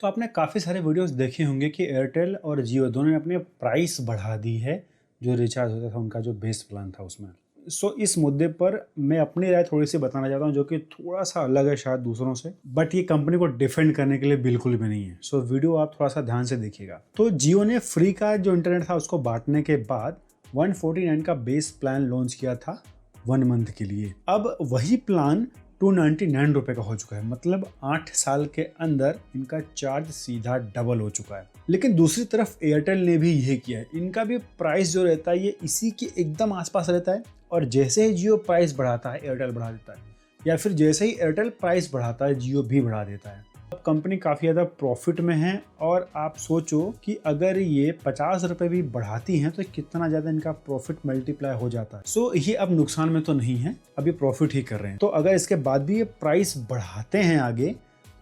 तो आपने काफ़ी सारे वीडियोस देखे होंगे कि एयरटेल और जियो दोनों ने अपने प्राइस बढ़ा दी है। जो रिचार्ज होता था उनका जो बेस प्लान था उसमें। इस मुद्दे पर मैं अपनी राय थोड़ी सी बताना चाहता हूँ जो कि थोड़ा सा अलग है शायद दूसरों से, बट ये कंपनी को डिफेंड करने के लिए बिल्कुल भी नहीं है। वीडियो आप थोड़ा सा ध्यान से देखिएगा। तो जियो ने फ्री का जो इंटरनेट था उसको बांटने के बाद 149 का बेस प्लान लॉन्च किया था 1 मंथ के लिए। अब वही प्लान 299 रुपए का हो चुका है, मतलब 8 साल के अंदर इनका चार्ज सीधा डबल हो चुका है। लेकिन दूसरी तरफ एयरटेल ने भी यही किया है। इनका भी प्राइस जो रहता है ये इसी के एकदम आसपास रहता है, और जैसे ही जियो प्राइस बढ़ाता है एयरटेल बढ़ा देता है, या फिर जैसे ही एयरटेल प्राइस बढ़ाता है जियो भी बढ़ा देता है। अब कंपनी काफ़ी ज़्यादा प्रॉफिट में है, और आप सोचो कि अगर ये 50 रुपये भी बढ़ाती हैं तो कितना ज़्यादा इनका प्रॉफिट मल्टीप्लाई हो जाता है। ये अब नुकसान में तो नहीं है, अभी प्रॉफिट ही कर रहे हैं। तो अगर इसके बाद भी ये प्राइस बढ़ाते हैं आगे,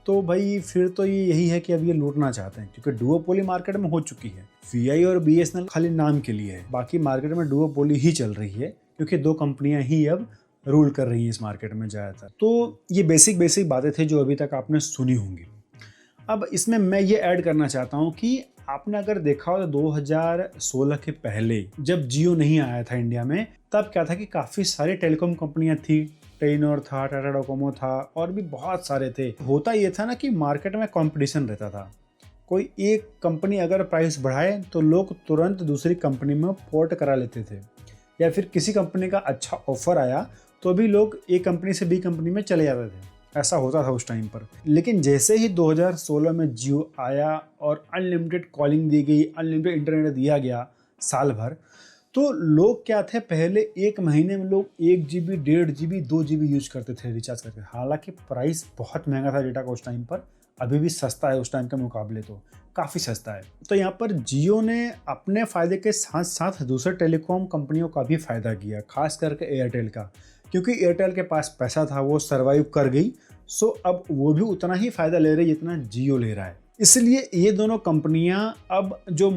तो भाई फिर तो ये यही है कि अब ये लूटना चाहते हैं, क्योंकि डुओपोली मार्केट में हो चुकी है। वीआई और बीएसएनएल खाली नाम के लिए है, बाकी मार्केट में डुओपोली ही चल रही है, क्योंकि 2 कंपनियां ही अब रूल कर रही है इस मार्केट में ज़्यादातर। तो ये बेसिक बातें थी जो अभी तक आपने सुनी होंगी। अब इसमें मैं ये ऐड करना चाहता हूँ कि आपने अगर देखा हो तो 2016 के पहले जब जियो नहीं आया था इंडिया में, तब क्या था कि काफ़ी सारी टेलीकॉम कंपनियां थी। टेलीनॉर था, टाटा डोकोमो था, और भी बहुत सारे थे। होता ये था ना कि मार्केट में कंपटीशन रहता था। कोई एक कंपनी अगर प्राइस बढ़ाए तो लोग तुरंत दूसरी कंपनी में पोर्ट करा लेते थे, या फिर किसी कंपनी का अच्छा ऑफर आया तो भी लोग एक कंपनी से बी कंपनी में चले जाते थे। ऐसा होता था उस टाइम पर। लेकिन जैसे ही 2016 में जियो आया और अनलिमिटेड कॉलिंग दी गई, अनलिमिटेड इंटरनेट दिया गया साल भर, तो लोग क्या थे, पहले 1 महीने में लोग 1 GB, 1.5 GB, 2 GB यूज करते थे रिचार्ज करके। हालांकि प्राइस बहुत महंगा था डेटा का उस टाइम पर, अभी भी सस्ता है उस टाइम के मुकाबले, तो काफ़ी सस्ता है। तो यहाँ पर जियो ने अपने फ़ायदे के साथ साथ दूसरे टेलीकॉम कंपनियों का भी फ़ायदा किया, खास करके एयरटेल का, क्योंकि एयरटेल के पास पैसा था, वो सर्वाइव कर गई। अब वो भी उतना ही फ़ायदा ले रही है जितना जियो ले रहा है। इसलिए ये दोनों कंपनियां अब जो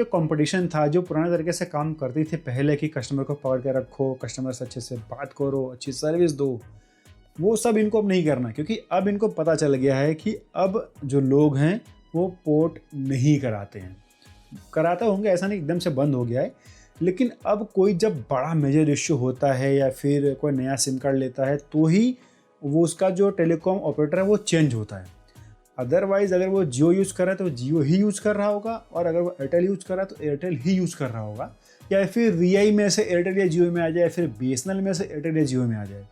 कंपटीशन था, जो पुराने तरीके से काम करती थी पहले कि कस्टमर को पकड़ के रखो, कस्टमर से अच्छे से बात करो, अच्छी सर्विस दो, वो सब इनको अब नहीं करना, क्योंकि अब इनको पता चल गया है कि अब जो लोग हैं वो पोर्ट नहीं कराते हैं। कराते होंगे, ऐसा नहीं एकदम से बंद हो गया है, लेकिन अब कोई जब बड़ा मेजर इश्यू होता है या फिर कोई नया सिम कार्ड लेता है तो ही वो उसका जो टेलीकॉम ऑपरेटर है वो चेंज होता है। अदरवाइज अगर वो जियो यूज़ कर रहा है तो जियो ही यूज़ कर रहा होगा, और अगर वो एयरटेल यूज़ कर रहा है तो एयरटेल ही यूज़ कर रहा होगा, या फिर वीआई में से एयरटेल या जियो में आ जाए, या फिर बीएसएनएल में से एयरटेल या जियो में आ जाए,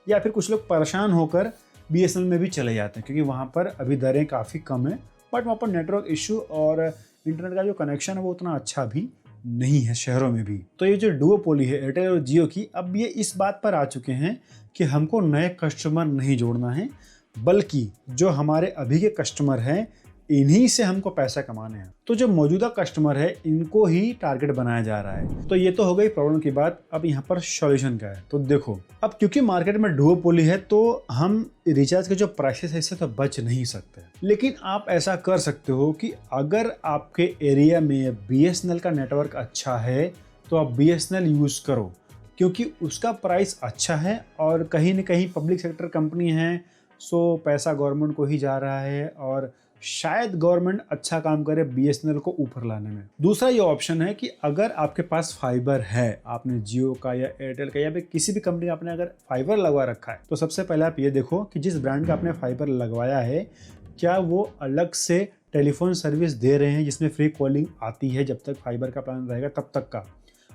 या फिर कुछ लोग परेशान होकर बीएसएनएल में भी चले जाते हैं, क्योंकि वहाँ पर अभी दरें काफ़ी कम है, बट वहाँ पर नेटवर्क इशू और इंटरनेट का जो कनेक्शन है वो उतना अच्छा भी नहीं है शहरों में भी। तो ये जो डुओपोली है एयरटेल और जियो की, अब ये इस बात पर आ चुके हैं कि हमको नए कस्टमर नहीं जोड़ना है, बल्कि जो हमारे अभी के कस्टमर हैं इन्हीं से हमको पैसा कमाने हैं। तो जो मौजूदा कस्टमर है इनको ही टारगेट बनाया जा रहा है। तो ये तो हो गई प्रॉब्लम की बात। अब यहाँ पर सॉल्यूशन क्या है, तो देखो, अब क्योंकि मार्केट में डुओपोली है तो हम रिचार्ज के जो प्राइसेस है इससे तो बच नहीं सकते, लेकिन आप ऐसा कर सकते हो कि अगर आपके एरिया में बीएसएनएल का नेटवर्क अच्छा है तो आप बीएसएनएल यूज करो, क्योंकि उसका प्राइस अच्छा है और कहीं ना कहीं पब्लिक सेक्टर कंपनी है, पैसा गवर्नमेंट को ही जा रहा है, और शायद गवर्नमेंट अच्छा काम करे बीएसएनएल को ऊपर लाने में। दूसरा ये ऑप्शन है कि अगर आपके पास फाइबर है, आपने जियो का या एयरटेल का या फिर किसी भी कंपनी का आपने अगर फाइबर लगवा रखा है, तो सबसे पहले आप ये देखो कि जिस ब्रांड का आपने फाइबर लगवाया है क्या वो अलग से टेलीफोन सर्विस दे रहे हैं जिसमें फ्री कॉलिंग आती है जब तक फाइबर का प्लान रहेगा तब तक का।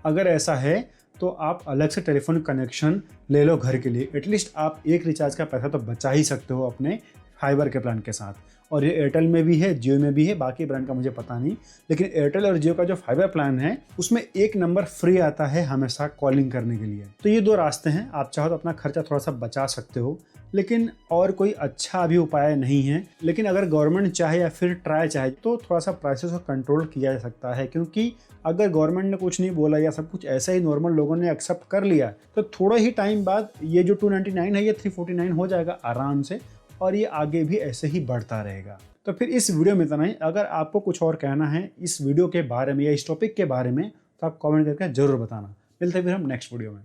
अगर ऐसा है तो आप अलग से टेलीफोन कनेक्शन ले लो घर के लिए। एटलीस्ट आप एक रिचार्ज का पैसा तो बचा ही सकते हो अपने फाइबर के प्लान के साथ। और ये एयरटेल में भी है, जियो में भी है, बाकी ब्रांड का मुझे पता नहीं, लेकिन एयरटेल और जियो का जो फाइबर प्लान है उसमें 1 नंबर फ्री आता है हमेशा कॉलिंग करने के लिए। तो ये 2 रास्ते हैं, आप चाहो तो अपना खर्चा थोड़ा सा बचा सकते हो, लेकिन और कोई अच्छा अभी उपाय नहीं है। लेकिन अगर गवर्नमेंट चाहे या फिर ट्राई चाहे तो थोड़ा सा प्राइसेस को कंट्रोल किया जा सकता है, क्योंकि अगर गवर्नमेंट ने कुछ नहीं बोला या सब कुछ ऐसा ही नॉर्मल लोगों ने एक्सेप्ट कर लिया तो थोड़ा ही टाइम बाद ये जो 299 है ये 349 हो जाएगा आराम से, और ये आगे भी ऐसे ही बढ़ता रहेगा। तो फिर इस वीडियो में इतना ही। अगर आपको कुछ और कहना है इस वीडियो के बारे में या इस टॉपिक के बारे में तो आप कमेंट करके जरूर बताना। मिलते हैं फिर हम नेक्स्ट वीडियो में।